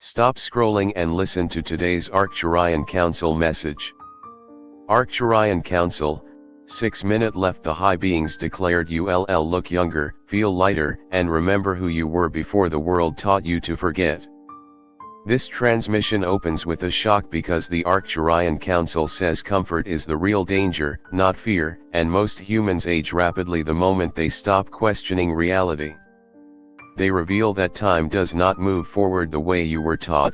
Stop scrolling and listen to today's Arcturian Council message. Arcturian Council, 6 minute left. The high beings declared you'll look younger, feel lighter, and remember who you were before the world taught you to forget. This transmission opens with a shock because the Arcturian Council says comfort is the real danger, not fear, and most humans age rapidly the moment they stop questioning reality. They reveal that time does not move forward the way you were taught,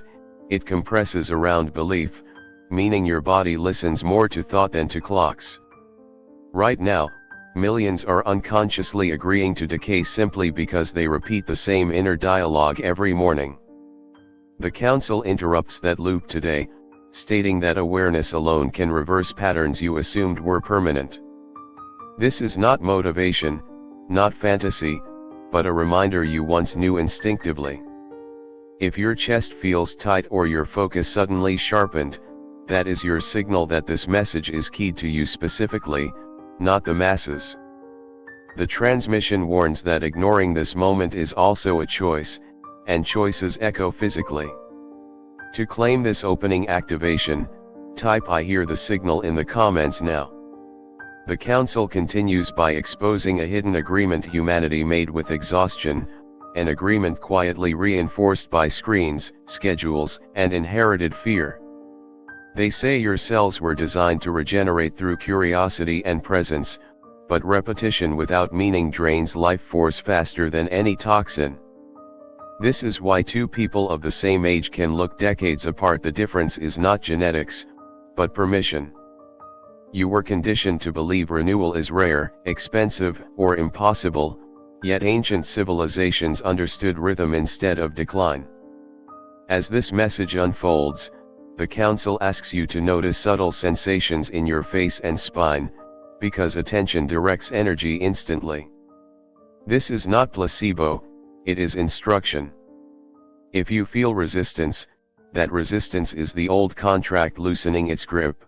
it compresses around belief, meaning your body listens more to thought than to clocks. Right now, millions are unconsciously agreeing to decay simply because they repeat the same inner dialogue every morning. The Council interrupts that loop today, stating that awareness alone can reverse patterns you assumed were permanent. This is not motivation, not fantasy, but a reminder you once knew instinctively. If your chest feels tight or your focus suddenly sharpened, that is your signal that this message is keyed to you specifically, not the masses. The transmission warns that ignoring this moment is also a choice, and choices echo physically. To claim this opening activation, type "I hear the signal" in the comments now. The Council continues by exposing a hidden agreement humanity made with exhaustion, an agreement quietly reinforced by screens, schedules, and inherited fear. They say your cells were designed to regenerate through curiosity and presence, but repetition without meaning drains life force faster than any toxin. This is why two people of the same age can look decades apart. The difference is not genetics, but permission. You were conditioned to believe renewal is rare, expensive, or impossible, yet ancient civilizations understood rhythm instead of decline. As this message unfolds, the Council asks you to notice subtle sensations in your face and spine, because attention directs energy instantly. This is not placebo, it is instruction. If you feel resistance, that resistance is the old contract loosening its grip.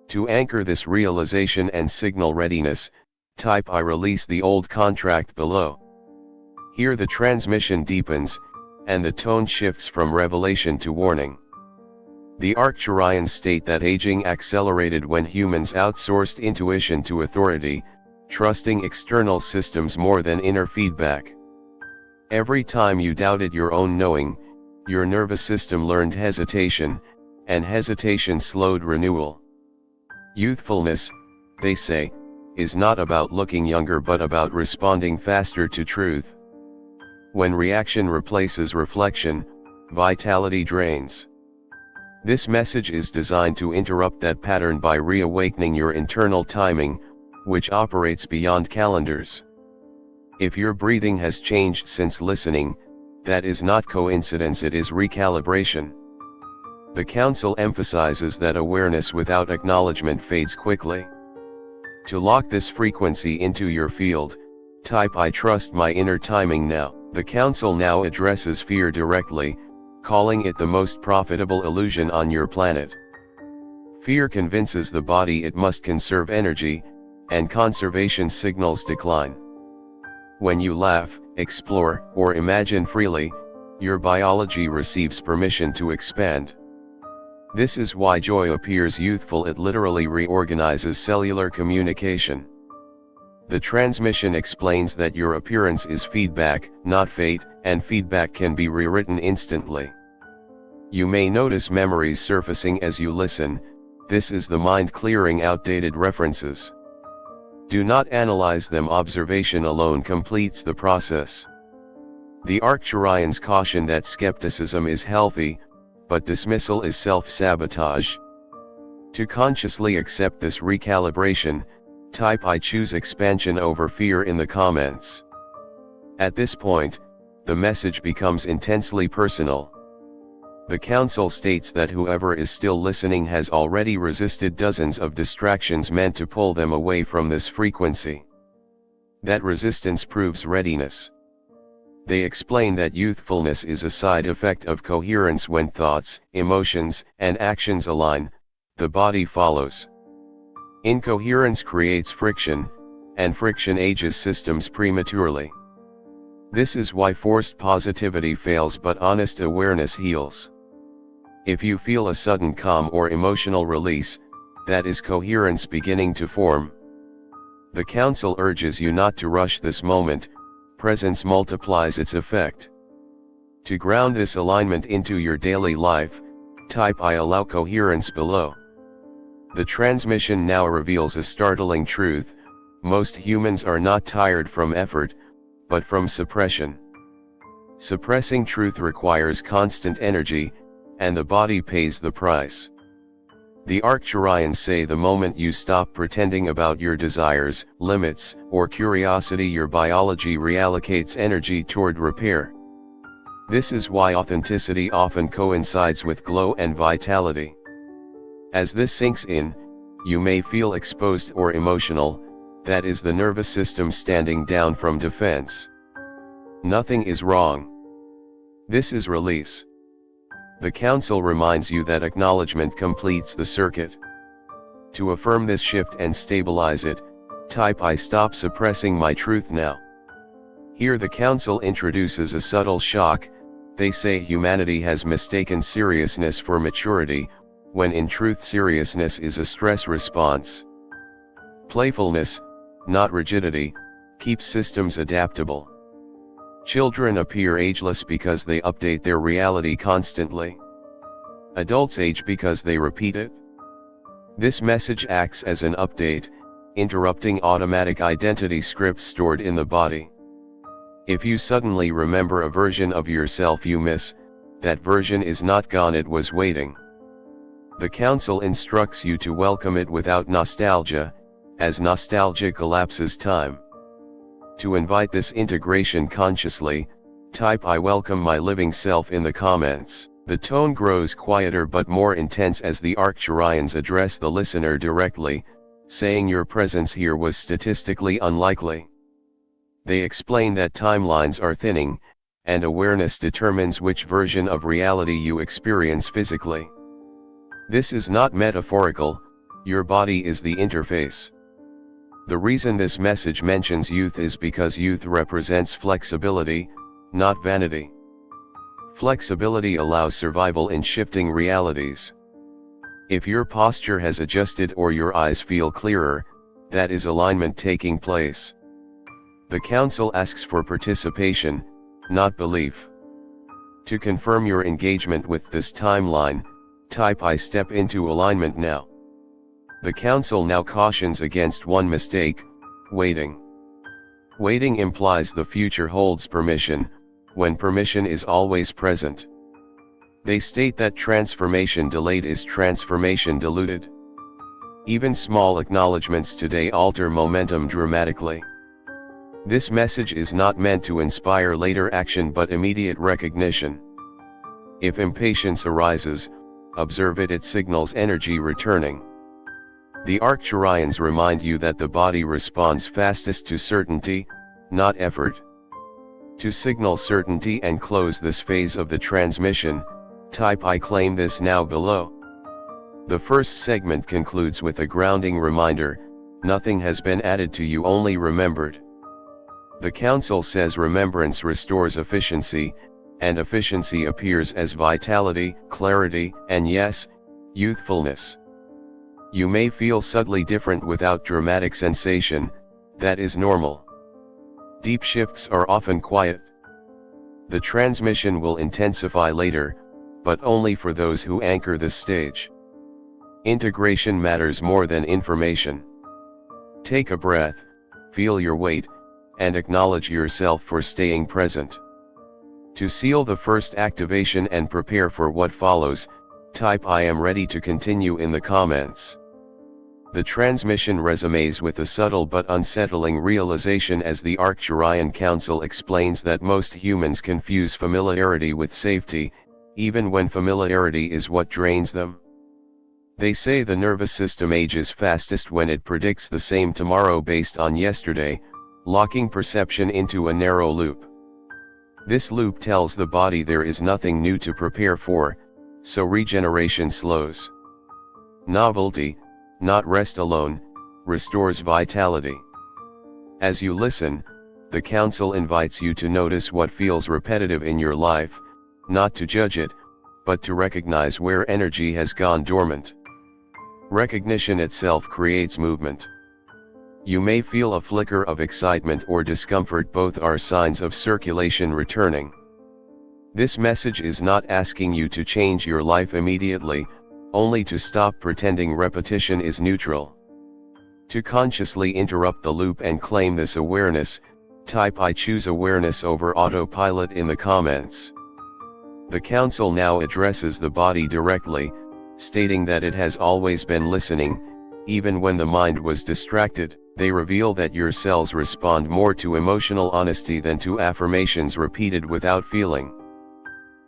To anchor this realization and signal readiness, type "I release the old contract" below. Here the transmission deepens, and the tone shifts from revelation to warning. The Arcturians state that aging accelerated when humans outsourced intuition to authority, trusting external systems more than inner feedback. Every time you doubted your own knowing, your nervous system learned hesitation, and hesitation slowed renewal. Youthfulness, they say, is not about looking younger but about responding faster to truth. When reaction replaces reflection, vitality drains. This message is designed to interrupt that pattern by reawakening your internal timing, which operates beyond calendars. If your breathing has changed since listening, that is not coincidence, it is recalibration. The Council emphasizes that awareness without acknowledgement fades quickly. To lock this frequency into your field, type "I trust my inner timing" now. The Council now addresses fear directly, calling it the most profitable illusion on your planet. Fear convinces the body it must conserve energy, and conservation signals decline. When you laugh, explore, or imagine freely, your biology receives permission to expand. This is why joy appears youthful, it literally reorganizes cellular communication. The transmission explains that your appearance is feedback, not fate, and feedback can be rewritten instantly. You may notice memories surfacing as you listen. This is the mind clearing outdated references. Do not analyze them, observation alone completes the process. The Arcturians caution that skepticism is healthy, but dismissal is self-sabotage. To consciously accept this recalibration, type "I choose expansion over fear" in the comments. At this point, the message becomes intensely personal. The Council states that whoever is still listening has already resisted dozens of distractions meant to pull them away from this frequency. That resistance proves readiness. They explain that youthfulness is a side effect of coherence. When thoughts, emotions, and actions align, the body follows. Incoherence creates friction, and friction ages systems prematurely. This is why forced positivity fails but honest awareness heals. If you feel a sudden calm or emotional release, that is coherence beginning to form. The council urges you not to rush this moment, presence multiplies its effect. To ground this alignment into your daily life, type I allow coherence below. The transmission now reveals a startling truth: most humans are not tired from effort, but from suppression. Suppressing truth requires constant energy, and the body pays the price. The Arcturians say the moment you stop pretending about your desires, limits, or curiosity, your biology reallocates energy toward repair. This is why authenticity often coincides with glow and vitality. As this sinks in, you may feel exposed or emotional. That is the nervous system standing down from defense. Nothing is wrong. This is release. The council reminds you that acknowledgement completes the circuit. To affirm this shift and stabilize it, type I stop suppressing my truth now. Here the council introduces a subtle shock. They say humanity has mistaken seriousness for maturity, when in truth seriousness is a stress response. Playfulness, not rigidity, keeps systems adaptable. Children appear ageless because they update their reality constantly. Adults age because they repeat it. This message acts as an update, interrupting automatic identity scripts stored in the body. If you suddenly remember a version of yourself you miss, that version is not gone, it was waiting. The council instructs you to welcome it without nostalgia, as nostalgia collapses time. To invite this integration consciously, type I welcome my living self in the comments. The tone grows quieter but more intense as the Arcturians address the listener directly, saying your presence here was statistically unlikely. They explain that timelines are thinning, and awareness determines which version of reality you experience physically. This is not metaphorical, your body is the interface. The reason this message mentions youth is because youth represents flexibility, not vanity. Flexibility allows survival in shifting realities. If your posture has adjusted or your eyes feel clearer, that is alignment taking place. The council asks for participation, not belief. To confirm your engagement with this timeline, type I step into alignment now. The council now cautions against one mistake: waiting. Waiting implies the future holds permission, when permission is always present. They state that transformation delayed is transformation diluted. Even small acknowledgements today alter momentum dramatically. This message is not meant to inspire later action but immediate recognition. If impatience arises, observe it, it signals energy returning. The Arcturians remind you that the body responds fastest to certainty, not effort. To signal certainty and close this phase of the transmission, type I claim this now below. The first segment concludes with a grounding reminder: nothing has been added to you, only remembered. The council says remembrance restores efficiency, and efficiency appears as vitality, clarity, and yes, youthfulness. You may feel subtly different without dramatic sensation, that is normal. Deep shifts are often quiet. The transmission will intensify later, but only for those who anchor this stage. Integration matters more than information. Take a breath, feel your weight, and acknowledge yourself for staying present. To seal the first activation and prepare for what follows, type I am ready to continue in the comments. The transmission resonates with a subtle but unsettling realization as the Arcturian Council explains that most humans confuse familiarity with safety, even when familiarity is what drains them. They say the nervous system ages fastest when it predicts the same tomorrow based on yesterday, locking perception into a narrow loop. This loop tells the body there is nothing new to prepare for, so regeneration slows. Novelty, not rest alone, restores vitality. As you listen, The council invites you to notice what feels repetitive in your life, not to judge it, but to recognize where energy has gone dormant. Recognition itself creates movement. You may feel a flicker of excitement or discomfort, both are signs of circulation returning. This message is not asking you to change your life immediately, only to stop pretending repetition is neutral. To consciously interrupt the loop and claim this awareness, type "I choose awareness" over autopilot in the comments. The council now addresses the body directly, stating that it has always been listening, even when the mind was distracted. They reveal that your cells respond more to emotional honesty than to affirmations repeated without feeling.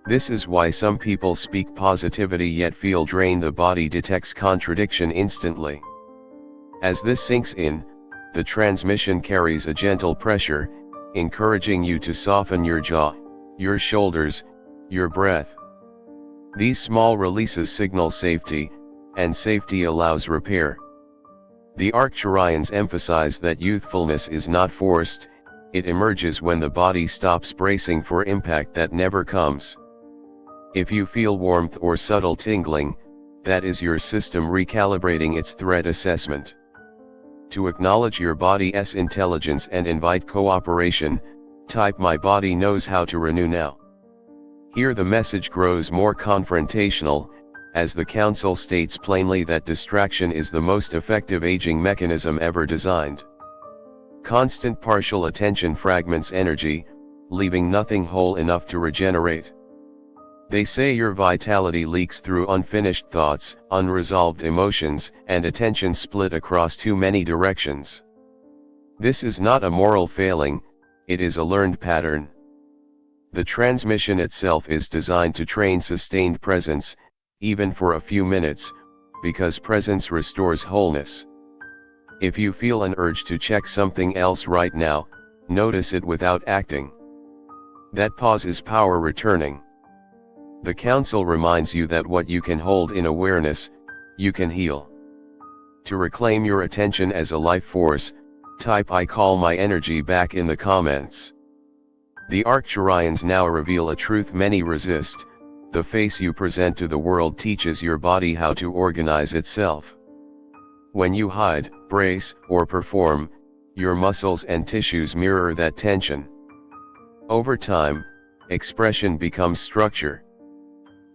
This is why some people speak positivity yet feel drained. The body detects contradiction instantly. As this sinks in, the transmission carries a gentle pressure, encouraging you to soften your jaw, your shoulders, your breath. These small releases signal safety, and safety allows repair. The Arcturians emphasize that youthfulness is not forced, it emerges when the body stops bracing for impact that never comes. If you feel warmth or subtle tingling, that is your system recalibrating its threat assessment. To acknowledge your body's intelligence and invite cooperation, type "My body knows how to renew now." Here the message grows more confrontational, as the council states plainly that distraction is the most effective aging mechanism ever designed. Constant partial attention fragments energy, leaving nothing whole enough to regenerate. They say your vitality leaks through unfinished thoughts, unresolved emotions, and attention split across too many directions. This is not a moral failing, it is a learned pattern. The transmission itself is designed to train sustained presence, even for a few minutes, because presence restores wholeness. If you feel an urge to check something else right now, notice it without acting. That pause is power returning. The council reminds you that what you can hold in awareness, you can heal. To reclaim your attention as a life force, type "I call my energy back" in the comments. The Arcturians now reveal a truth many resist: the face you present to the world teaches your body how to organize itself. When you hide, brace, or perform, your muscles and tissues mirror that tension. Over time, expression becomes structure.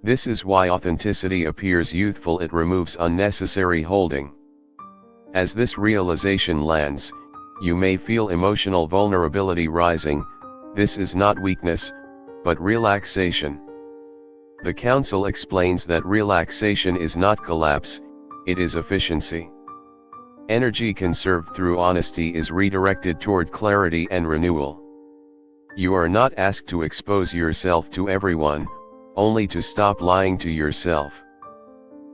This is why authenticity appears youthful, it removes unnecessary holding. As this realization lands, you may feel emotional vulnerability rising. This is not weakness, but relaxation. The council explains that relaxation is not collapse, it is efficiency. Energy conserved through honesty is redirected toward clarity and renewal. You are not asked to expose yourself to everyone, only to stop lying to yourself.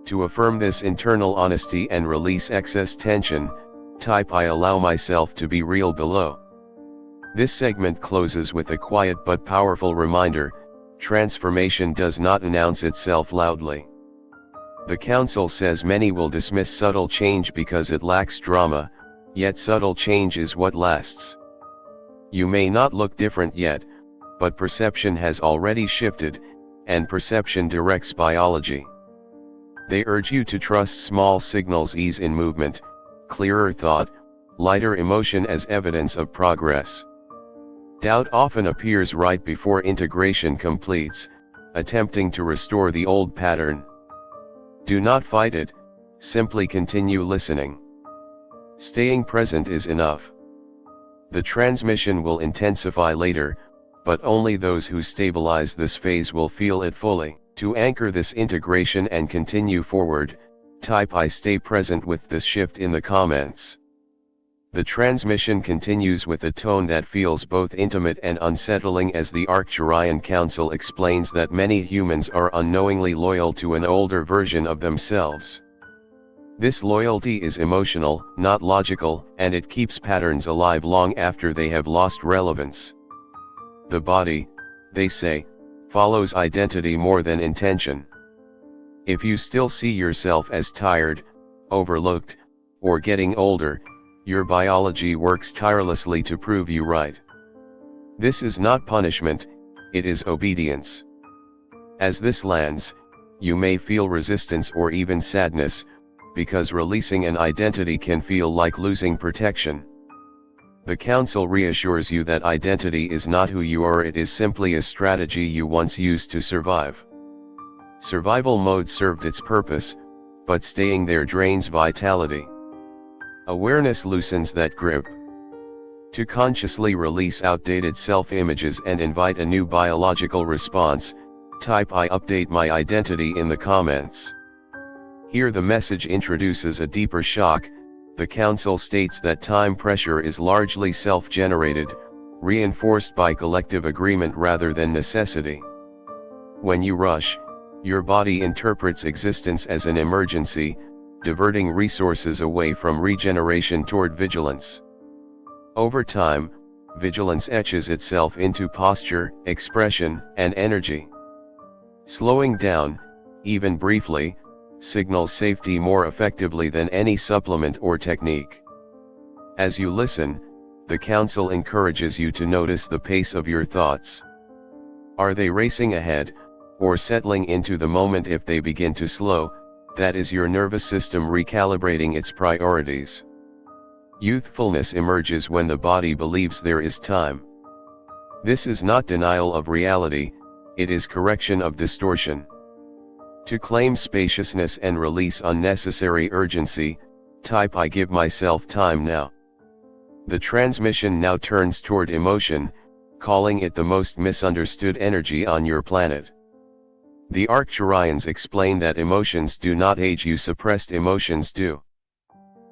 To affirm this internal honesty and release excess tension, type "I allow myself to be real" below. This segment closes with a quiet but powerful reminder: transformation does not announce itself loudly. The council says many will dismiss subtle change because it lacks drama, yet subtle change is what lasts. You may not look different yet, but perception has already shifted, and perception directs biology. They urge you to trust small signals: ease in movement, clearer thought, lighter emotion as evidence of progress. Doubt often appears right before integration completes, attempting to restore the old pattern. Do not fight it, simply continue listening. Staying present is enough. The transmission will intensify later, but only those who stabilize this phase will feel it fully. To anchor this integration and continue forward, type "I stay present" with this shift in the comments. The transmission continues with a tone that feels both intimate and unsettling, as the Arcturian Council explains that many humans are unknowingly loyal to an older version of themselves. This loyalty is emotional, not logical, and it keeps patterns alive long after they have lost relevance. The body, they say, follows identity more than intention. If you still see yourself as tired, overlooked, or getting older, your biology works tirelessly to prove you right. This is not punishment, it is obedience. As this lands, you may feel resistance or even sadness, because releasing an identity can feel like losing protection. The council reassures you that identity is not who you are, it is simply a strategy you once used to survive. Survival mode served its purpose, but staying there drains vitality. Awareness loosens that grip. To consciously release outdated self-images and invite a new biological response, type "I update my identity" in the comments. Here the message introduces a deeper shock. The council states that time pressure is largely self-generated, reinforced by collective agreement rather than necessity. When you rush, your body interprets existence as an emergency, diverting resources away from regeneration toward vigilance. Over time, vigilance etches itself into posture, expression, and energy. Slowing down, even briefly, signals safety more effectively than any supplement or technique. As you listen, the council encourages you to notice the pace of your thoughts. Are they racing ahead, or settling into the moment? If they begin to slow, that is your nervous system recalibrating its priorities. Youthfulness emerges when the body believes there is time. This is not denial of reality, it is correction of distortion. To claim spaciousness and release unnecessary urgency, type "I give myself time now." The transmission now turns toward emotion, calling it the most misunderstood energy on your planet. The Arcturians explain that emotions do not age, you suppressed emotions do.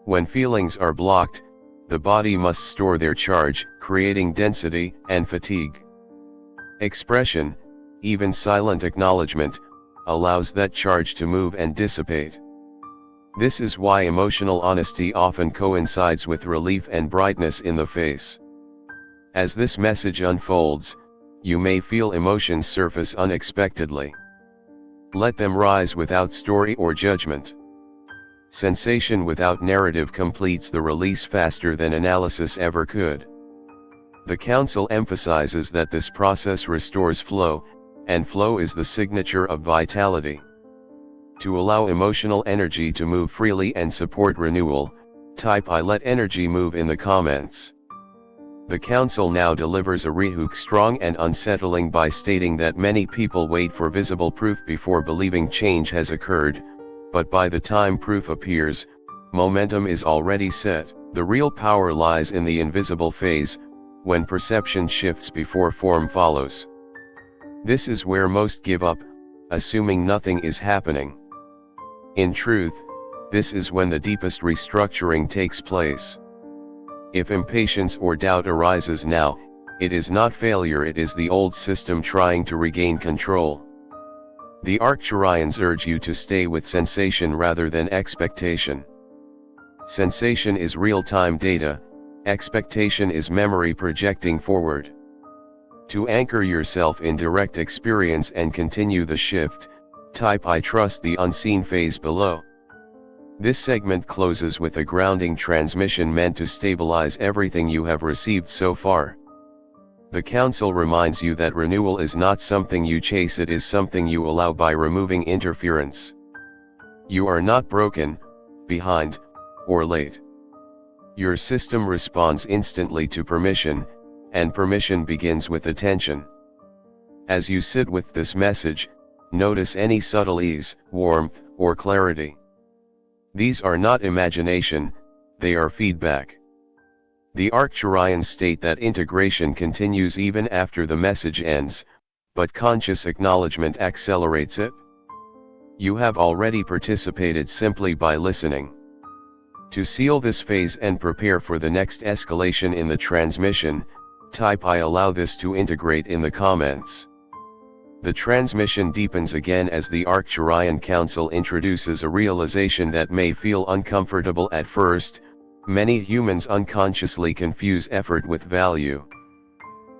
When feelings are blocked, the body must store their charge, creating density and fatigue. Expression, even silent acknowledgement, allows that charge to move and dissipate. This is why emotional honesty often coincides with relief and brightness in the face. As this message unfolds, you may feel emotions surface unexpectedly. Let them rise without story or judgment. Sensation without narrative completes the release faster than analysis ever could. The council emphasizes that this process restores flow, and flow is the signature of vitality. To allow emotional energy to move freely and support renewal, type "I let energy move" in the comments. The council now delivers a rehook strong and unsettling by stating that many people wait for visible proof before believing change has occurred, but by the time proof appears, momentum is already set. The real power lies in the invisible phase, when perception shifts before form follows. This is where most give up, assuming nothing is happening. In truth, this is when the deepest restructuring takes place. If impatience or doubt arises now, it is not failure, it is the old system trying to regain control. The Arcturians urge you to stay with sensation rather than expectation. Sensation is real-time data, expectation is memory projecting forward. To anchor yourself in direct experience and continue the shift, type "I trust the unseen" phase below. This segment closes with a grounding transmission meant to stabilize everything you have received so far. The council reminds you that renewal is not something you chase, it is something you allow by removing interference. You are not broken, behind, or late. Your system responds instantly to permission, and permission begins with attention. As you sit with this message, notice any subtle ease, warmth, or clarity. These are not imagination, they are feedback. The Arcturians state that integration continues even after the message ends, but conscious acknowledgement accelerates it. You have already participated simply by listening. To seal this phase and prepare for the next escalation in the transmission, type "I allow this to integrate" in the comments. The transmission deepens again as the Arcturian Council introduces a realization that may feel uncomfortable at first. Many humans unconsciously confuse effort with value.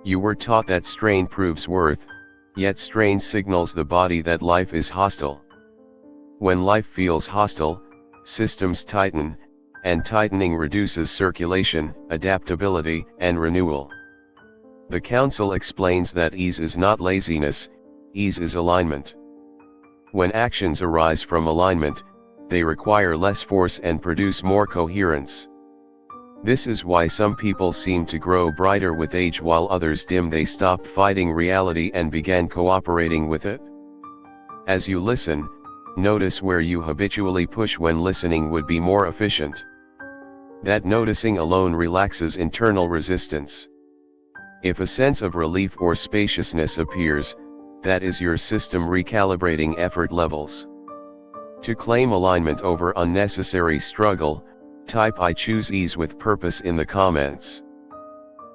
You were taught that strain proves worth, yet strain signals the body that life is hostile. When life feels hostile, systems tighten, and tightening reduces circulation, adaptability, and renewal. The council explains that ease is not laziness, ease is alignment. When actions arise from alignment, they require less force and produce more coherence. This is why some people seem to grow brighter with age while others dim. They stopped fighting reality and began cooperating with it. As you listen, notice where you habitually push when listening would be more efficient. That noticing alone relaxes internal resistance. If a sense of relief or spaciousness appears, that is your system recalibrating effort levels. To claim alignment over unnecessary struggle, type "I choose ease with purpose" in the comments.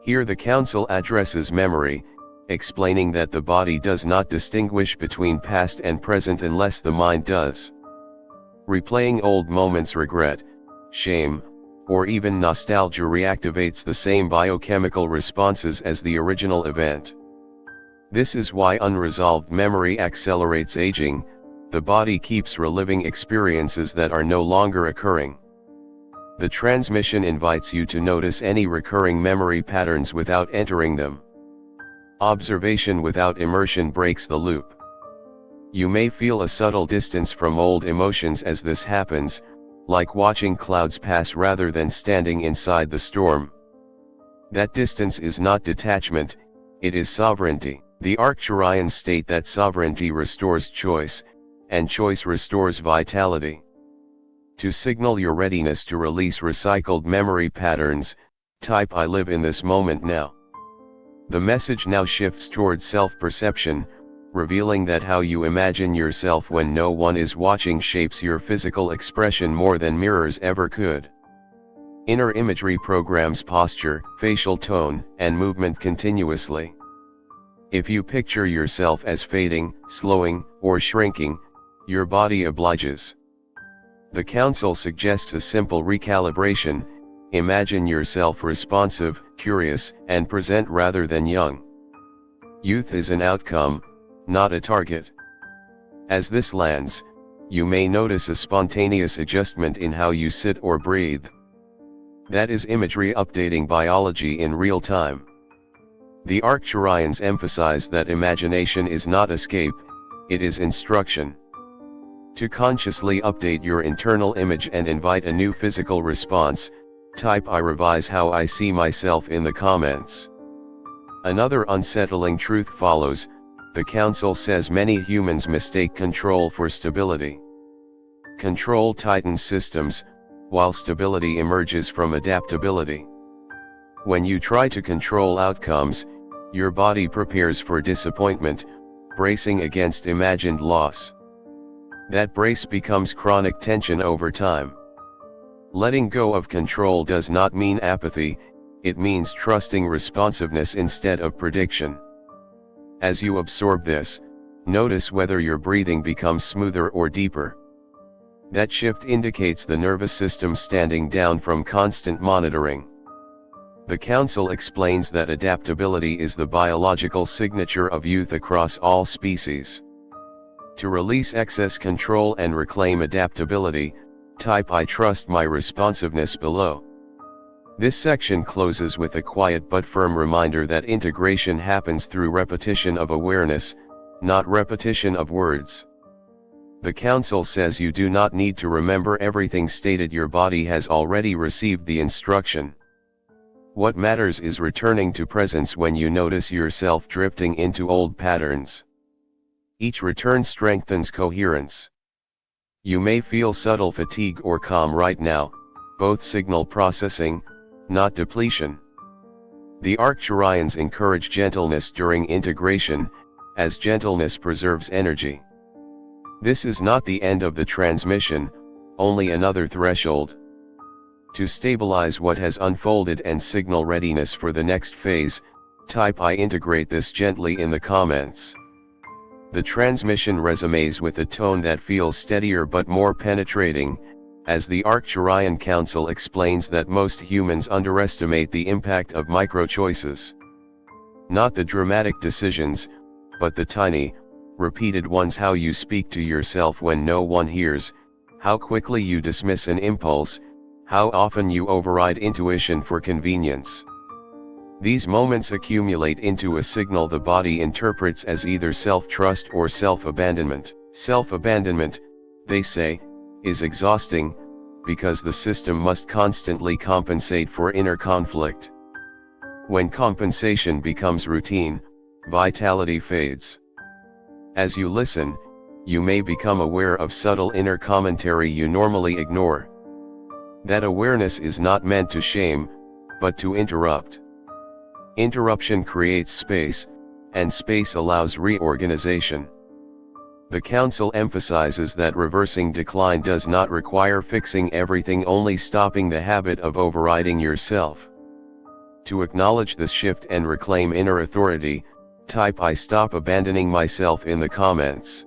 Here the council addresses memory, explaining that the body does not distinguish between past and present unless the mind does. Replaying old moments, regret, shame, or even nostalgia reactivates the same biochemical responses as the original event. This is why unresolved memory accelerates aging. The body keeps reliving experiences that are no longer occurring. The transmission invites you to notice any recurring memory patterns without entering them. Observation without immersion breaks the loop. You may feel a subtle distance from old emotions as this happens, like watching clouds pass rather than standing inside the storm. That distance is not detachment, it is sovereignty. The Arcturians state that sovereignty restores choice, and choice restores vitality. To signal your readiness to release recycled memory patterns, type "I live in this moment now." The message now shifts toward self-perception, revealing that how you imagine yourself when no one is watching shapes your physical expression more than mirrors ever could. Inner imagery programs posture, facial tone, and movement continuously. If you picture yourself as fading, slowing, or shrinking, your body obliges. The council suggests a simple recalibration: imagine yourself responsive, curious, and present rather than young. Youth is an outcome, not a target. As this lands, you may notice a spontaneous adjustment in how you sit or breathe. That is imagery updating biology in real time. The Arcturians emphasize that imagination is not escape, it is instruction. To consciously update your internal image and invite a new physical response, type "I revise how I see myself" in the comments. Another unsettling truth follows. The council says many humans mistake control for stability. Control tightens systems, while stability emerges from adaptability. When you try to control outcomes, your body prepares for disappointment, bracing against imagined loss. That brace becomes chronic tension over time. Letting go of control does not mean apathy, it means trusting responsiveness instead of prediction. As you absorb this, notice whether your breathing becomes smoother or deeper. That shift indicates the nervous system standing down from constant monitoring. The council explains that adaptability is the biological signature of youth across all species. To release excess control and reclaim adaptability, type "I trust my responsiveness" below. This section closes with a quiet but firm reminder that integration happens through repetition of awareness, not repetition of words. The council says you do not need to remember everything stated, your body has already received the instruction. What matters is returning to presence when you notice yourself drifting into old patterns. Each return strengthens coherence. You may feel subtle fatigue or calm right now, both signal processing, not depletion. The Arcturians encourage gentleness during integration, as gentleness preserves energy. This is not the end of the transmission, only another threshold. To stabilize what has unfolded and signal readiness for the next phase, type "I integrate this gently" in the comments. The transmission resonates with a tone that feels steadier but more penetrating, as the Arcturian Council explains that most humans underestimate the impact of micro-choices. Not the dramatic decisions, but the tiny, repeated ones: how you speak to yourself when no one hears, how quickly you dismiss an impulse, how often you override intuition for convenience. These moments accumulate into a signal the body interprets as either self-trust or self-abandonment. Self-abandonment, they say, is exhausting, because the system must constantly compensate for inner conflict. When compensation becomes routine, vitality fades. As you listen, you may become aware of subtle inner commentary you normally ignore. That awareness is not meant to shame, but to interrupt. Interruption creates space, and space allows reorganization. The Council emphasizes that reversing decline does not require fixing everything, only stopping the habit of overriding yourself. To acknowledge this shift and reclaim inner authority, type "I stop abandoning myself" in the comments.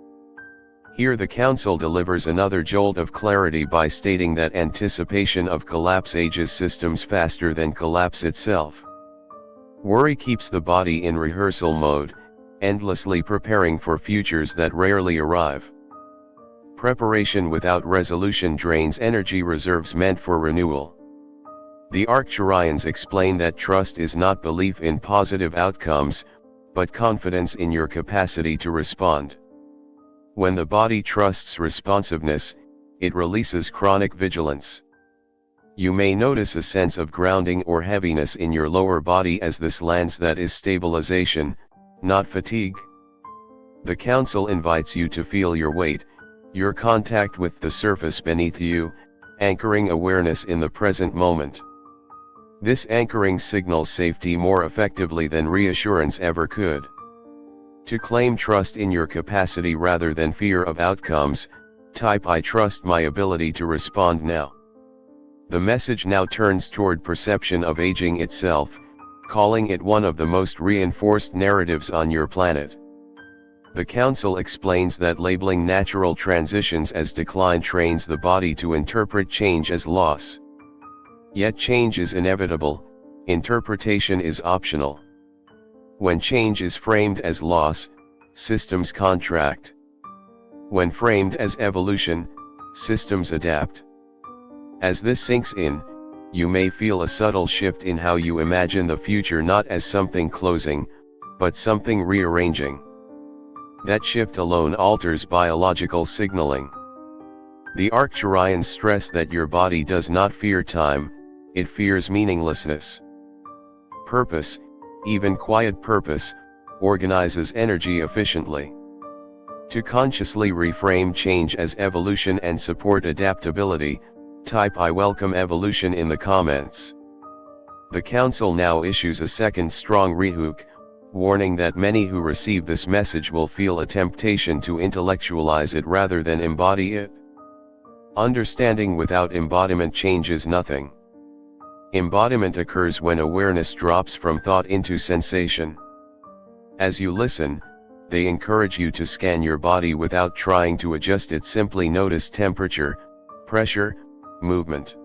Here the Council delivers another jolt of clarity by stating that anticipation of collapse ages systems faster than collapse itself. Worry keeps the body in rehearsal mode, endlessly preparing for futures that rarely arrive. Preparation without resolution drains energy reserves meant for renewal. The Arcturians explain that trust is not belief in positive outcomes, but confidence in your capacity to respond. When the body trusts responsiveness, it releases chronic vigilance. You may notice a sense of grounding or heaviness in your lower body as this lands. That is stabilization, not fatigue. The Council invites you to feel your weight, your contact with the surface beneath you, anchoring awareness in the present moment. This anchoring signals safety more effectively than reassurance ever could. To claim trust in your capacity rather than fear of outcomes, type "I trust my ability to respond now." The message now turns toward perception of aging itself, calling it one of the most reinforced narratives on your planet. The Council explains that labeling natural transitions as decline trains the body to interpret change as loss. Yet change is inevitable, interpretation is optional. When change is framed as loss, systems contract. When framed as evolution, systems adapt. As this sinks in, you may feel a subtle shift in how you imagine the future, not as something closing, but something rearranging. That shift alone alters biological signaling. The Arcturians stress that your body does not fear time, it fears meaninglessness. Purpose, even quiet purpose, organizes energy efficiently. To consciously reframe change as evolution and support adaptability, type "I welcome evolution" in the comments. The Council now issues a second strong rehook, warning that many who receive this message will feel a temptation to intellectualize it rather than embody it. Understanding without embodiment changes nothing. Embodiment occurs when awareness drops from thought into sensation. As you listen, they encourage you to scan your body without trying to adjust it. Simply notice temperature, pressure, movement.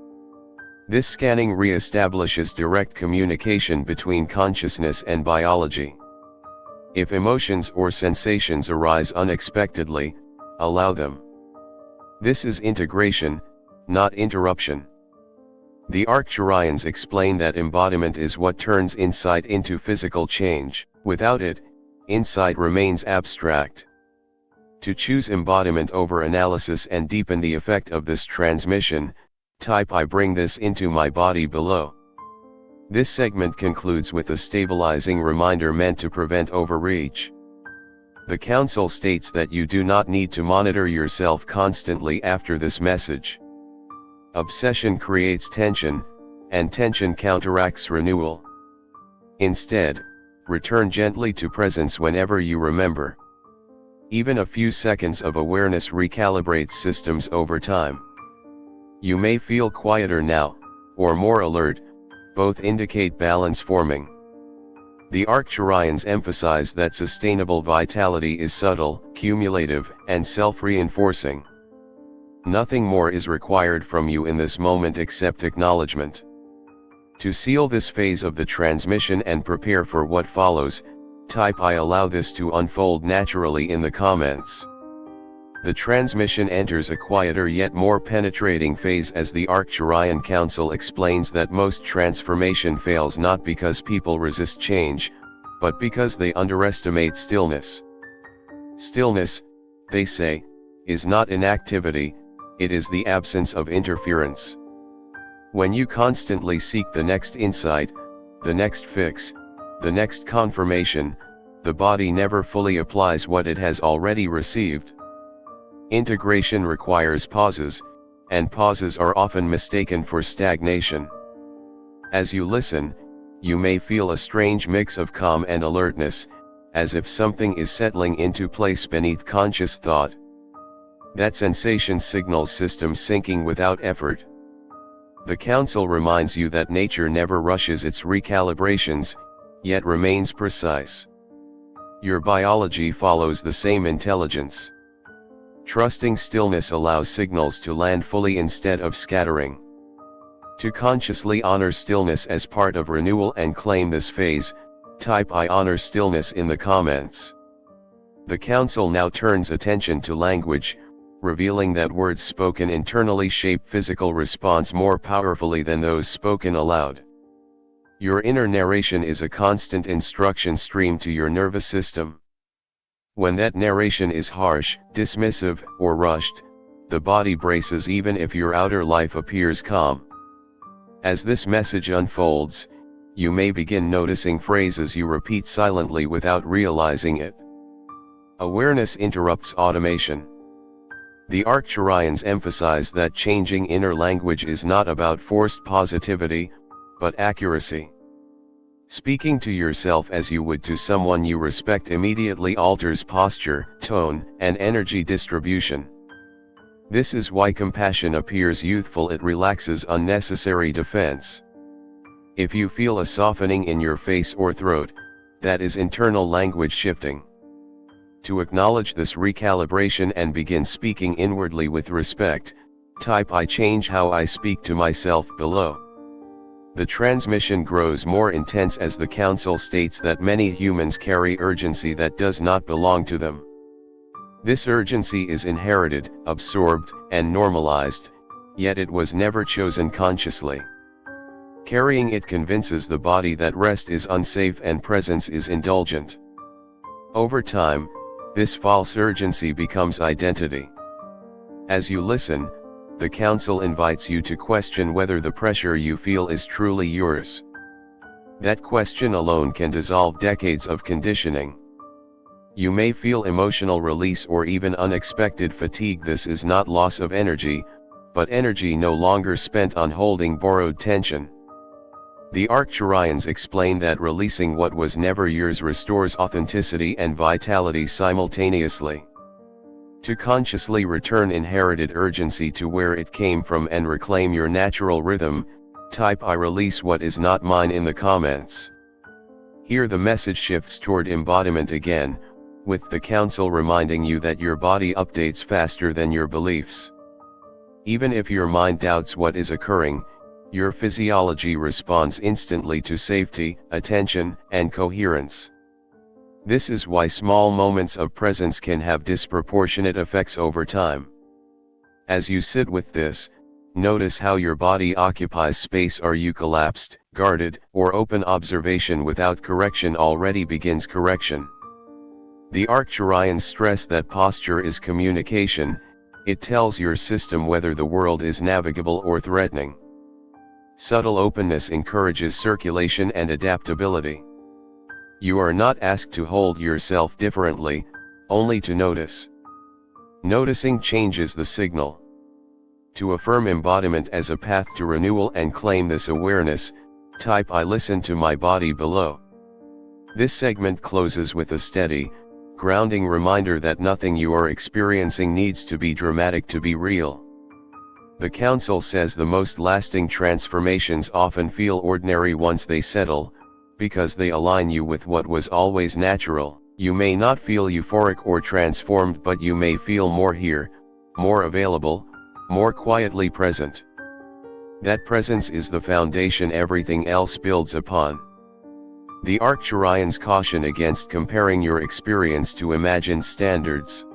This scanning re-establishes direct communication between consciousness and biology. If emotions or sensations arise unexpectedly, allow them. This is integration, not interruption. The Arcturians explain that embodiment is what turns insight into physical change. Without it, insight remains abstract. To choose embodiment over analysis and deepen the effect of this transmission, type "I bring this into my body" below. This segment concludes with a stabilizing reminder meant to prevent overreach. The Council states that you do not need to monitor yourself constantly after this message. Obsession creates tension, and tension counteracts renewal. Instead, return gently to presence whenever you remember. Even a few seconds of awareness recalibrates systems over time. You may feel quieter now, or more alert, both indicate balance forming. The Arcturians emphasize that sustainable vitality is subtle, cumulative, and self-reinforcing. Nothing more is required from you in this moment except acknowledgement. To seal this phase of the transmission and prepare for what follows, type "I allow this to unfold naturally" in the comments. The transmission enters a quieter yet more penetrating phase as the Arcturian Council explains that most transformation fails not because people resist change, but because they underestimate stillness. Stillness, they say, is not inactivity, it is the absence of interference. When you constantly seek the next insight, the next fix, the next confirmation, the body never fully applies what it has already received. Integration requires pauses, and pauses are often mistaken for stagnation. As you listen, you may feel a strange mix of calm and alertness, as if something is settling into place beneath conscious thought. That sensation signals systems syncing without effort. The Council reminds you that nature never rushes its recalibrations, yet remains precise. Your biology follows the same intelligence. Trusting stillness allows signals to land fully instead of scattering. To consciously honor stillness as part of renewal and claim this phase, type "I honor stillness" in the comments. The Council now turns attention to language, revealing that words spoken internally shape physical response more powerfully than those spoken aloud. Your inner narration is a constant instruction stream to your nervous system. When that narration is harsh, dismissive, or rushed, the body braces even if your outer life appears calm. As this message unfolds, you may begin noticing phrases you repeat silently without realizing it. Awareness interrupts automation. The Arcturians emphasize that changing inner language is not about forced positivity, but accuracy. Speaking to yourself as you would to someone you respect immediately alters posture, tone, and energy distribution. This is why compassion appears youthful. It relaxes unnecessary defense. If you feel a softening in your face or throat, that is internal language shifting. To acknowledge this recalibration and begin speaking inwardly with respect, type "I change how I speak to myself" below. The transmission grows more intense as the Council states that many humans carry urgency that does not belong to them. This urgency is inherited, absorbed, and normalized, yet it was never chosen consciously. Carrying it convinces the body that rest is unsafe and presence is indulgent. Over time, this false urgency becomes identity. As you listen, the Council invites you to question whether the pressure you feel is truly yours. That question alone can dissolve decades of conditioning. You may feel emotional release or even unexpected fatigue. This is not loss of energy, but energy no longer spent on holding borrowed tension. The Arcturians explain that releasing what was never yours restores authenticity and vitality simultaneously. To consciously return inherited urgency to where it came from and reclaim your natural rhythm, type "I release what is not mine" in the comments. Here the message shifts toward embodiment again, with the Council reminding you that your body updates faster than your beliefs. Even if your mind doubts what is occurring, your physiology responds instantly to safety, attention, and coherence. This is why small moments of presence can have disproportionate effects over time. As you sit with this, notice how your body occupies space. Are you collapsed, guarded, or open? Observation without correction already begins correction. The Arcturians stress that posture is communication. It tells your system whether the world is navigable or threatening. Subtle openness encourages circulation and adaptability. You are not asked to hold yourself differently, only to notice. Noticing changes the signal. To affirm embodiment as a path to renewal and claim this awareness, type "I listen to my body" below. This segment closes with a steady, grounding reminder that nothing you are experiencing needs to be dramatic to be real. The Council says the most lasting transformations often feel ordinary once they settle, because they align you with what was always natural. You may not feel euphoric or transformed, but you may feel more here, more available, more quietly present. That presence is the foundation everything else builds upon. The Arcturians caution against comparing your experience to imagined standards.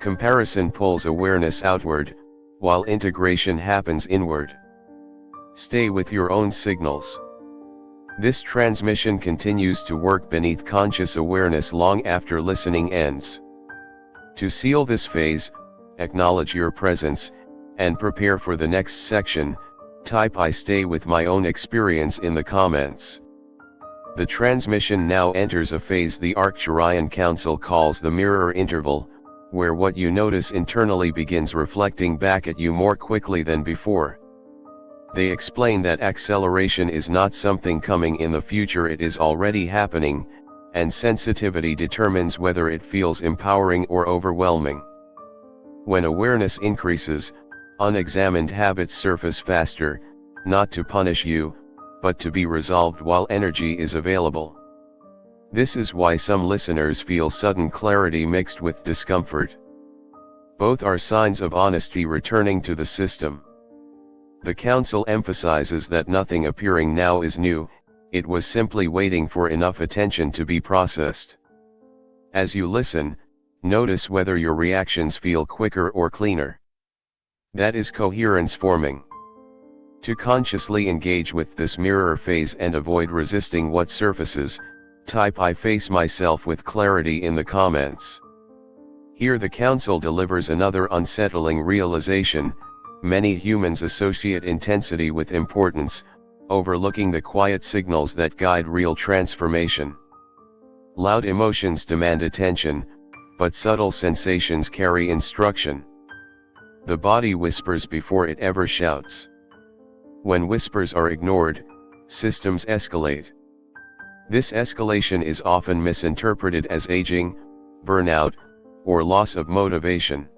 Comparison pulls awareness outward, while integration happens inward. Stay with your own signals. This transmission continues to work beneath conscious awareness long after listening ends. To seal this phase, acknowledge your presence, and prepare for the next section. Type "I stay with my own experience" in the comments. The transmission now enters a phase the Arcturian Council calls the mirror interval, where what you notice internally begins reflecting back at you more quickly than before. They explain that acceleration is not something coming in the future, it is already happening, and sensitivity determines whether it feels empowering or overwhelming. When awareness increases, unexamined habits surface faster, not to punish you, but to be resolved while energy is available. This is why some listeners feel sudden clarity mixed with discomfort. Both are signs of honesty returning to the system. The Council emphasizes that nothing appearing now is new, it was simply waiting for enough attention to be processed. As you listen, notice whether your reactions feel quicker or cleaner. That is coherence forming. To consciously engage with this mirror phase and avoid resisting what surfaces, type "I face myself with clarity" in the comments. Here the Council delivers another unsettling realization: many humans associate intensity with importance, overlooking the quiet signals that guide real transformation. Loud emotions demand attention, but subtle sensations carry instruction. The body whispers before it ever shouts. When whispers are ignored, systems escalate. This escalation is often misinterpreted as aging, burnout, or loss of motivation.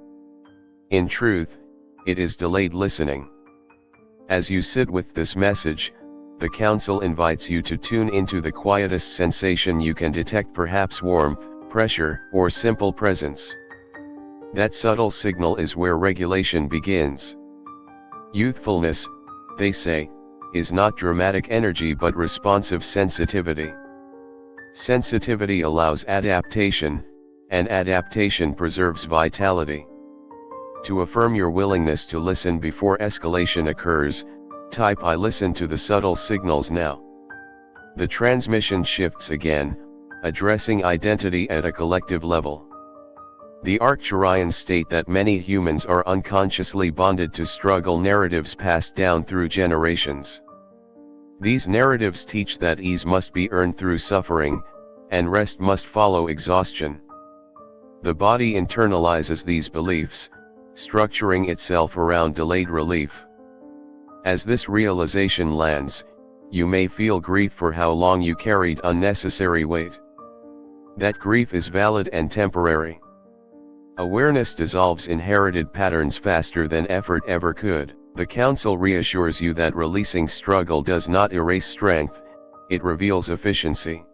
In truth, it is delayed listening. As you sit with this message, the Council invites you to tune into the quietest sensation you can detect, perhaps warmth, pressure, or simple presence. That subtle signal is where regulation begins. Youthfulness, they say, is not dramatic energy but responsive sensitivity. Sensitivity allows adaptation, and adaptation preserves vitality. To affirm your willingness to listen before escalation occurs, type "I listen to the subtle signals now." The transmission shifts again, addressing identity at a collective level. The Arcturians state that many humans are unconsciously bonded to struggle narratives passed down through generations. These narratives teach that ease must be earned through suffering, and rest must follow exhaustion. The body internalizes these beliefs, structuring itself around delayed relief. As this realization lands, you may feel grief for how long you carried unnecessary weight. That grief is valid and temporary. Awareness dissolves inherited patterns faster than effort ever could. The Council reassures you that releasing struggle does not erase strength, it reveals efficiency.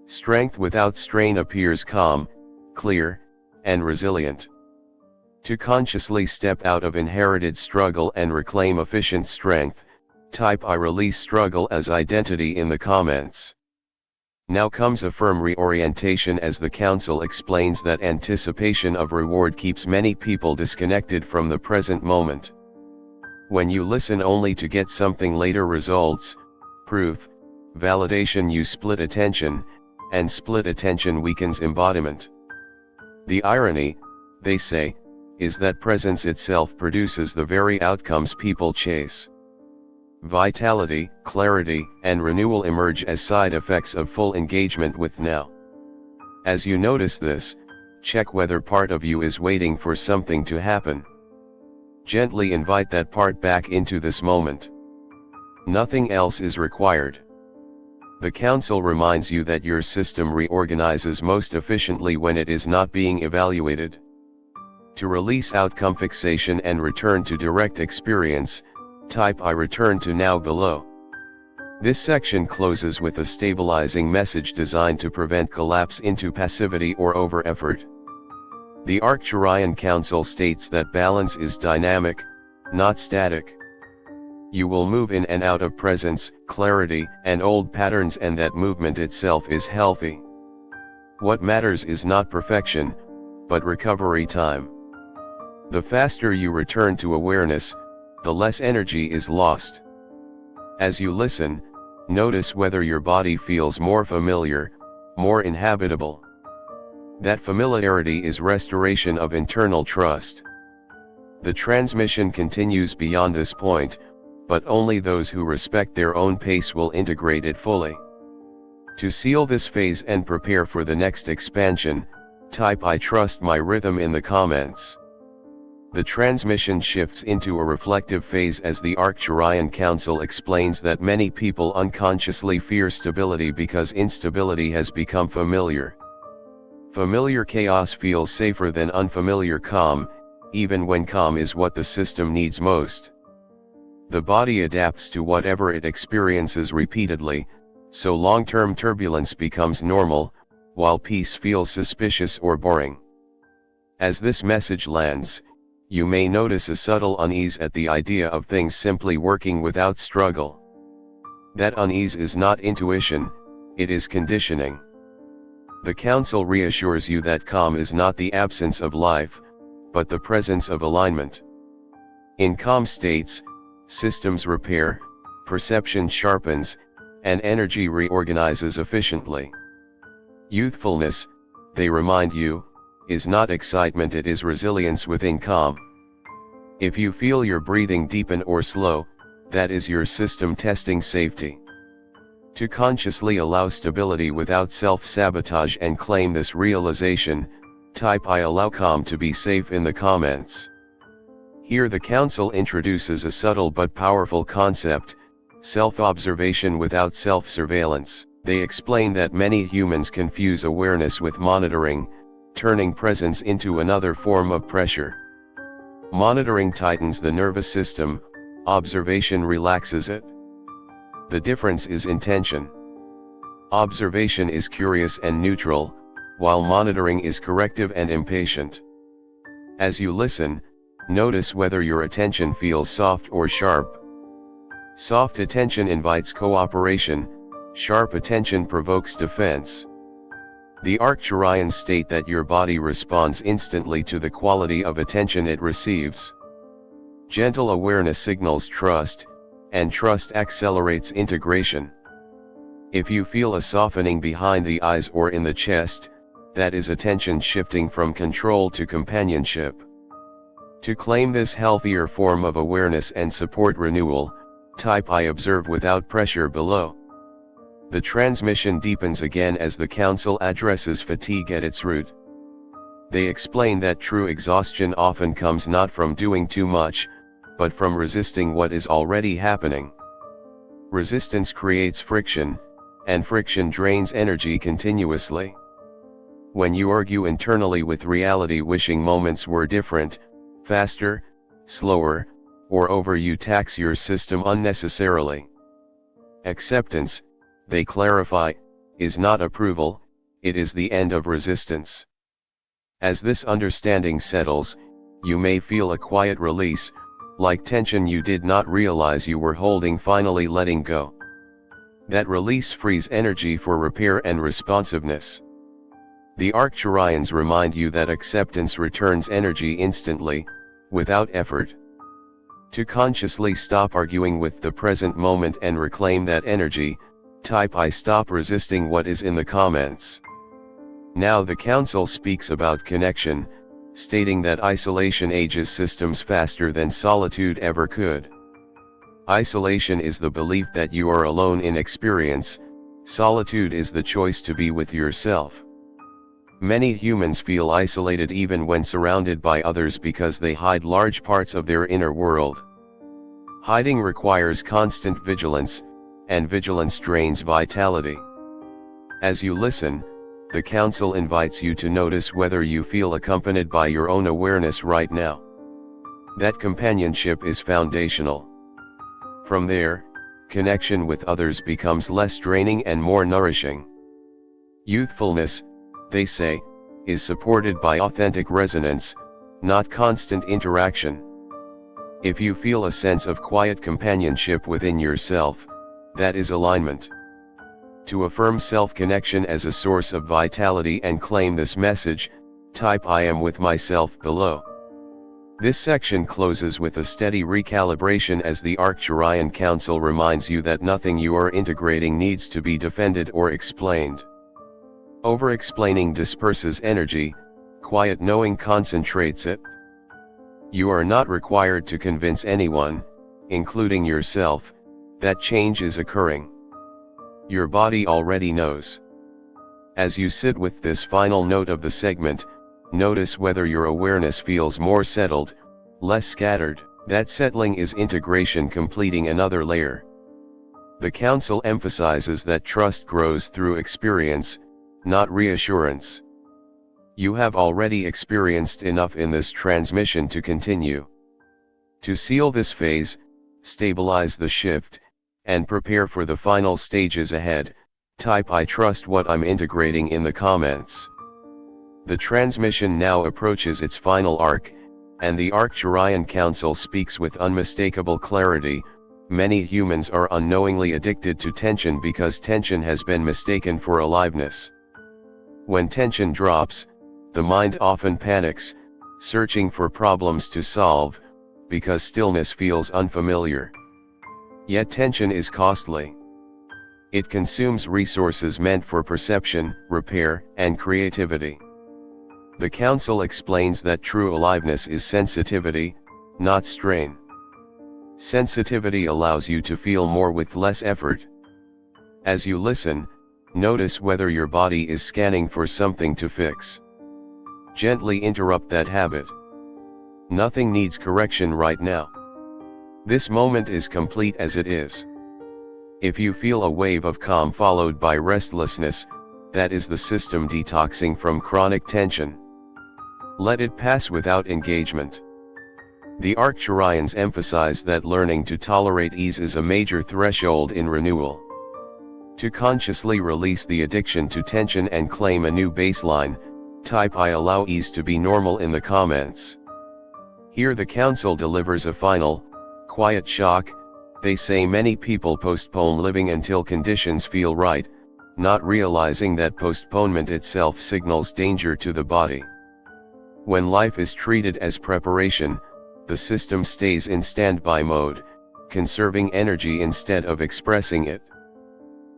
Strength without strain appears calm, clear, and resilient. To consciously step out of inherited struggle and reclaim efficient strength, type "I release struggle" as identity in the comments. Now comes a firm reorientation, as the Council explains that anticipation of reward keeps many people disconnected from the present moment. When you listen only to get something later, results, proof, validation, you split attention, and split attention weakens embodiment. The irony, they say, is that presence itself produces the very outcomes people chase. Vitality, clarity, and renewal emerge as side effects of full engagement with now. As you notice this, check whether part of you is waiting for something to happen. Gently invite that part back into this moment. Nothing else is required. The Council reminds you that your system reorganizes most efficiently when it is not being evaluated. To release outcome fixation and return to direct experience, type "I return to now" below. This section closes with a stabilizing message designed to prevent collapse into passivity or over-effort. The Arcturian Council states that balance is dynamic, not static. You will move in and out of presence, clarity, and old patterns, and that movement itself is healthy. What matters is not perfection, but recovery time. The faster you return to awareness, the less energy is lost. As you listen, notice whether your body feels more familiar, more inhabitable. That familiarity is restoration of internal trust. The transmission continues beyond this point, but only those who respect their own pace will integrate it fully. To seal this phase and prepare for the next expansion, type "I trust my rhythm" in the comments. The transmission shifts into a reflective phase as the Arcturian Council explains that many people unconsciously fear stability because instability has become familiar. Familiar chaos feels safer than unfamiliar calm, even when calm is what the system needs most. The body adapts to whatever it experiences repeatedly, so long-term turbulence becomes normal, while peace feels suspicious or boring. As this message lands, you may notice a subtle unease at the idea of things simply working without struggle. That unease is not intuition, it is conditioning. The Council reassures you that calm is not the absence of life, but the presence of alignment. In calm states, systems repair, perception sharpens, and energy reorganizes efficiently. Youthfulness, they remind you, is not excitement, it is resilience within calm. If you feel your breathing deepen or slow, that is your system testing safety. To consciously allow stability without self-sabotage and claim this realization, type "I allow calm to be safe" in the comments. Here the Council introduces a subtle but powerful concept: self-observation without self-surveillance. They explain that many humans confuse awareness with monitoring, turning presence into another form of pressure. Monitoring tightens the nervous system, observation relaxes it. The difference is intention. Observation is curious and neutral, while monitoring is corrective and impatient. As you listen, notice whether your attention feels soft or sharp. Soft attention invites cooperation, sharp attention provokes defense. The Arcturians state that your body responds instantly to the quality of attention it receives. Gentle awareness signals trust, and trust accelerates integration. If you feel a softening behind the eyes or in the chest, that is attention shifting from control to companionship. To claim this healthier form of awareness and support renewal, type "I observe" without pressure below. The transmission deepens again as the Council addresses fatigue at its root. They explain that true exhaustion often comes not from doing too much, but from resisting what is already happening. Resistance creates friction, and friction drains energy continuously. When you argue internally with reality, wishing moments were different, faster, slower, or over, you tax your system unnecessarily. Acceptance, they clarify, is not approval, it is the end of resistance. As this understanding settles, you may feel a quiet release, like tension you did not realize you were holding finally letting go. That release frees energy for repair and responsiveness. The Arcturians remind you that acceptance returns energy instantly, without effort. To consciously stop arguing with the present moment and reclaim that energy, type "I stop resisting" what is in the comments. Now the Council speaks about connection, stating that isolation ages systems faster than solitude ever could. Isolation is the belief that you are alone in experience, solitude is the choice to be with yourself. Many humans feel isolated even when surrounded by others because they hide large parts of their inner world. Hiding requires constant vigilance, and vigilance drains vitality. As you listen, the Council invites you to notice whether you feel accompanied by your own awareness right now. That companionship is foundational. From there, connection with others becomes less draining and more nourishing. Youthfulness, they say, is supported by authentic resonance, not constant interaction. If you feel a sense of quiet companionship within yourself, that is alignment. To affirm self-connection as a source of vitality and claim this message, type I am with myself below. This section closes with a steady recalibration as the Arcturian Council reminds you that nothing you are integrating needs to be defended or explained. Over-explaining disperses energy, quiet knowing concentrates it. You are not required to convince anyone, including yourself, that change is occurring. Your body already knows. As you sit with this final note of the segment, notice whether your awareness feels more settled, less scattered. That settling is integration completing another layer. The Council emphasizes that trust grows through experience, not reassurance. You have already experienced enough in this transmission to continue. To seal this phase, stabilize the shift, and prepare for the final stages ahead, type I trust what I'm integrating in the comments. The transmission now approaches its final arc, and the Arcturian Council speaks with unmistakable clarity. Many humans are unknowingly addicted to tension because tension has been mistaken for aliveness. When tension drops, the mind often panics, searching for problems to solve, because stillness feels unfamiliar. Yet tension is costly. It consumes resources meant for perception, repair, and creativity. The Council explains that true aliveness is sensitivity, not strain. Sensitivity allows you to feel more with less effort. As you listen, notice whether your body is scanning for something to fix. Gently interrupt that habit. Nothing needs correction right now. This moment is complete as it is. If you feel a wave of calm followed by restlessness, that is the system detoxing from chronic tension. Let it pass without engagement. The Arcturians emphasize that learning to tolerate ease is a major threshold in renewal. To consciously release the addiction to tension and claim a new baseline, type I allow ease to be normal in the comments. Here the Council delivers a final, quiet shock. They say many people postpone living until conditions feel right, not realizing that postponement itself signals danger to the body. When life is treated as preparation, the system stays in standby mode, conserving energy instead of expressing it.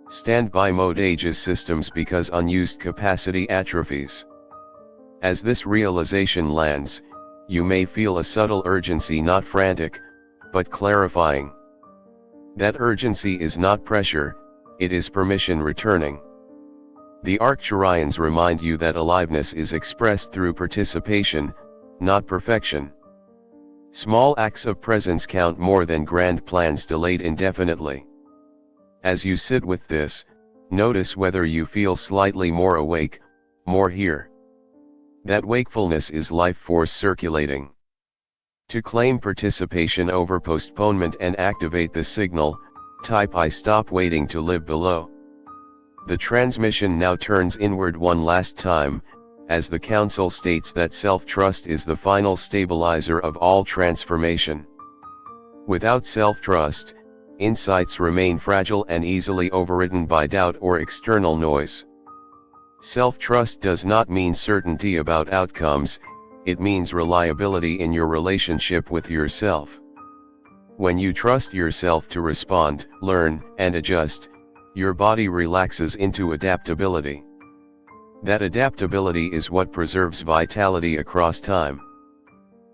Standby mode ages systems because unused capacity atrophies. As this realization lands, you may feel a subtle urgency, not frantic, but clarifying. That urgency is not pressure, it is permission returning. The Arcturians remind you that aliveness is expressed through participation, not perfection. Small acts of presence count more than grand plans delayed indefinitely. As you sit with this, notice whether you feel slightly more awake, more here. That wakefulness is life force circulating. To claim participation over postponement and activate the signal, type I stop waiting to live below. The transmission now turns inward one last time, as the Council states that self-trust is the final stabilizer of all transformation. Without self-trust, insights remain fragile and easily overridden by doubt or external noise. Self-trust does not mean certainty about outcomes, it means reliability in your relationship with yourself. When you trust yourself to respond, learn, and adjust, your body relaxes into adaptability. That adaptability is what preserves vitality across time.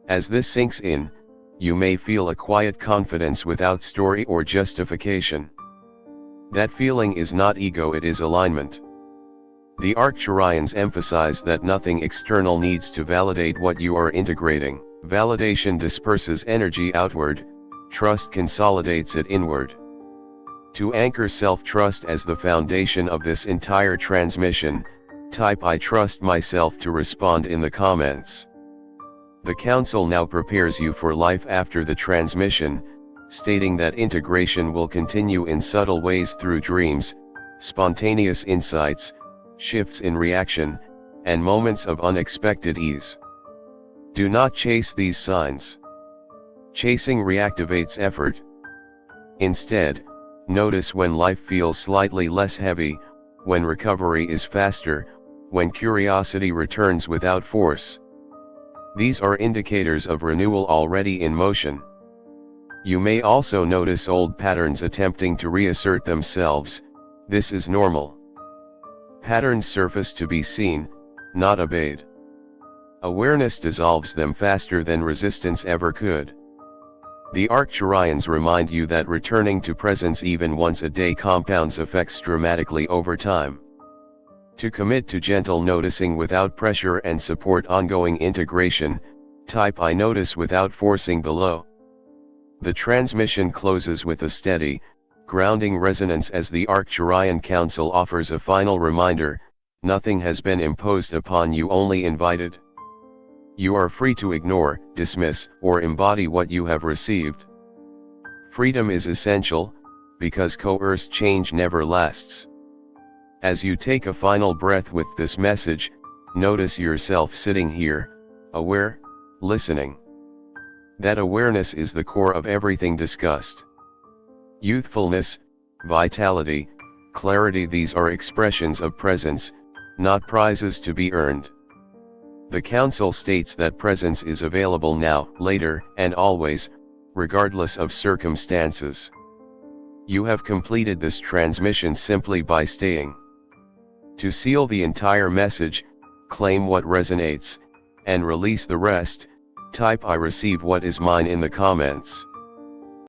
As this sinks in, you may feel a quiet confidence without story or justification. That feeling is not ego, it is alignment. The Arcturians emphasize that nothing external needs to validate what you are integrating. Validation disperses energy outward, trust consolidates it inward. To anchor self-trust as the foundation of this entire transmission, type I trust myself to respond in the comments. The Council now prepares you for life after the transmission, stating that integration will continue in subtle ways through dreams, spontaneous insights, shifts in reaction, and moments of unexpected ease. Do not chase these signs. Chasing reactivates effort. Instead, notice when life feels slightly less heavy, when recovery is faster, when curiosity returns without force. These are indicators of renewal already in motion. You may also notice old patterns attempting to reassert themselves. This is normal. Patterns surface to be seen, not obeyed. Awareness dissolves them faster than resistance ever could. The Arcturians remind you that returning to presence even once a day compounds effects dramatically over time. To commit to gentle noticing without pressure and support ongoing integration, type I notice without forcing below. The transmission closes with a steady, grounding resonance as the Arcturian Council offers a final reminder: nothing has been imposed upon you, only invited. You are free to ignore, dismiss, or embody what you have received. Freedom is essential, because coerced change never lasts. As you take a final breath with this message, notice yourself sitting here, aware, listening. That awareness is the core of everything discussed. Youthfulness, vitality, clarity, these are expressions of presence, not prizes to be earned. The Council states that presence is available now, later, and always, regardless of circumstances. You have completed this transmission simply by staying. To seal the entire message, claim what resonates, and release the rest, type I receive what is mine in the comments.